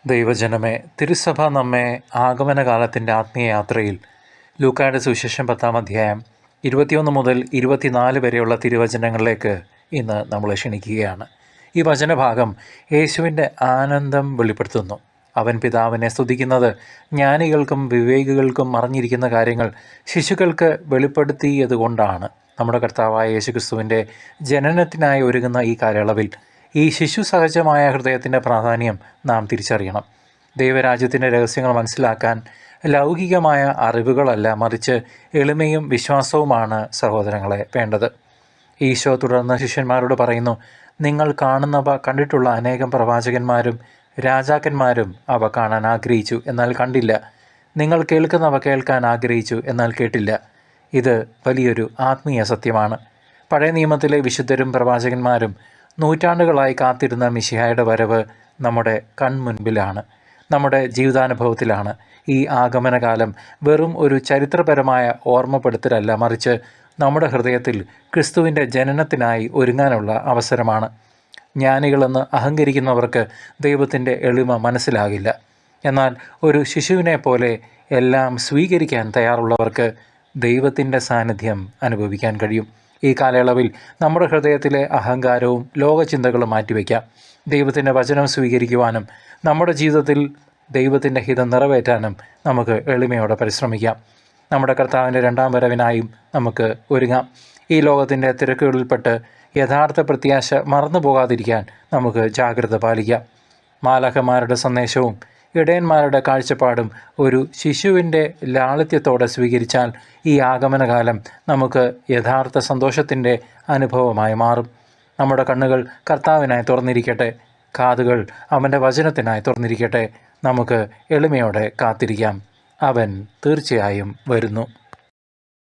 ദൈവജനമേ, തിരുസഭ നമ്മെ ആഗമനകാലത്തിൻ്റെ ആത്മീയയാത്രയിൽ ലൂക്കായുടെ സുവിശേഷം 10-ാം അധ്യായം 21 മുതൽ 24 വരെയുള്ള തിരുവചനങ്ങളിലേക്ക് ഇന്ന് നമ്മളെ ക്ഷണിക്കുകയാണ്. ഈ വചനഭാഗം യേശുവിൻ്റെ ആനന്ദം വെളിപ്പെടുത്തുന്നു. അവൻ പിതാവിനെ സ്തുതിക്കുന്നത് ജ്ഞാനികൾക്കും വിവേകികൾക്കും മറഞ്ഞിരിക്കുന്ന കാര്യങ്ങൾ ശിശുക്കൾക്ക് വെളിപ്പെടുത്തിയതുകൊണ്ടാണ്. നമ്മുടെ കർത്താവായ യേശുക്രിസ്തുവിൻ്റെ ജനനത്തിനായി ഒരുങ്ങുന്ന ഈ കാലയളവിൽ ഈ ശിശു സഹജമായ ഹൃദയത്തിൻ്റെ പ്രാധാന്യം നാം തിരിച്ചറിയണം. ദൈവരാജ്യത്തിൻ്റെ രഹസ്യങ്ങൾ മനസ്സിലാക്കാൻ ലൗകികമായ അറിവുകളല്ല, മറിച്ച് എളിമയും വിശ്വാസവുമാണ് സഹോദരങ്ങളെ വേണ്ടത്. ഈശോ തുടർന്ന് ശിഷ്യന്മാരോട് പറയുന്നു, നിങ്ങൾ കാണുന്നവ കണ്ടിട്ടുള്ള അനേകം പ്രവാചകന്മാരും രാജാക്കന്മാരും അവ കാണാൻ ആഗ്രഹിച്ചു, എന്നാൽ കണ്ടില്ല. നിങ്ങൾ കേൾക്കുന്നവ കേൾക്കാൻ ആഗ്രഹിച്ചു, എന്നാൽ കേട്ടില്ല. ഇത് വലിയൊരു ആത്മീയ സത്യമാണ്. പഴയ നിയമത്തിലെ വിശുദ്ധരും പ്രവാചകന്മാരും നൂറ്റാണ്ടുകളായി കാത്തിരുന്ന മിശിഹായുടെ വരവ് നമ്മുടെ കൺമുൻപിലാണ്, നമ്മുടെ ജീവിതാനുഭവത്തിലാണ്. ഈ ആഗമനകാലം വെറും ഒരു ചരിത്രപരമായ ഓർമ്മപ്പെടുത്തലല്ല, മറിച്ച് നമ്മുടെ ഹൃദയത്തിൽ ക്രിസ്തുവിൻ്റെ ജനനത്തിനായി ഒരുങ്ങാനുള്ള അവസരമാണ്. ജ്ഞാനികളെന്ന് അഹങ്കരിക്കുന്നവർക്ക് ദൈവത്തിൻ്റെ എളിമ മനസ്സിലാകില്ല. എന്നാൽ ഒരു ശിശുവിനെ പോലെ എല്ലാം സ്വീകരിക്കാൻ തയ്യാറുള്ളവർക്ക് ദൈവത്തിൻ്റെ സാന്നിധ്യം അനുഭവിക്കാൻ കഴിയും. ഈ കാലയളവിൽ നമ്മുടെ ഹൃദയത്തിലെ അഹങ്കാരവും ലോകചിന്തകളും മാറ്റിവെക്കാം. ദൈവത്തിൻ്റെ വചനം സ്വീകരിക്കുവാനും നമ്മുടെ ജീവിതത്തിൽ ദൈവത്തിൻ്റെ ഹിതം നിറവേറ്റാനും നമുക്ക് എളിമയോടെ പരിശ്രമിക്കാം. നമ്മുടെ കർത്താവിൻ്റെ രണ്ടാം വരവിനായും നമുക്ക് ഒരുങ്ങാം. ഈ ലോകത്തിൻ്റെ തിരക്കുകളിൽപ്പെട്ട് യഥാർത്ഥ പ്രത്യാശ മറന്നു പോകാതിരിക്കാൻ നമുക്ക് ജാഗ്രത പാലിക്കാം. മാലാഖമാരുടെ സന്ദേശവും ഇടയന്മാരുടെ കാഴ്ചപ്പാടും ഒരു ശിശുവിൻ്റെ ലാളിത്യത്തോടെ സ്വീകരിച്ചാൽ ഈ ആഗമനകാലം നമുക്ക് യഥാർത്ഥ സന്തോഷത്തിൻ്റെ അനുഭവമായി മാറും. നമ്മുടെ കണ്ണുകൾ കർത്താവിനായി തുറന്നിരിക്കട്ടെ, കാതുകൾ അവൻ്റെ വചനത്തിനായി തുറന്നിരിക്കട്ടെ. നമുക്ക് എളിമയോടെ കാത്തിരിക്കാം. അവൻ തീർച്ചയായും വരുന്നു.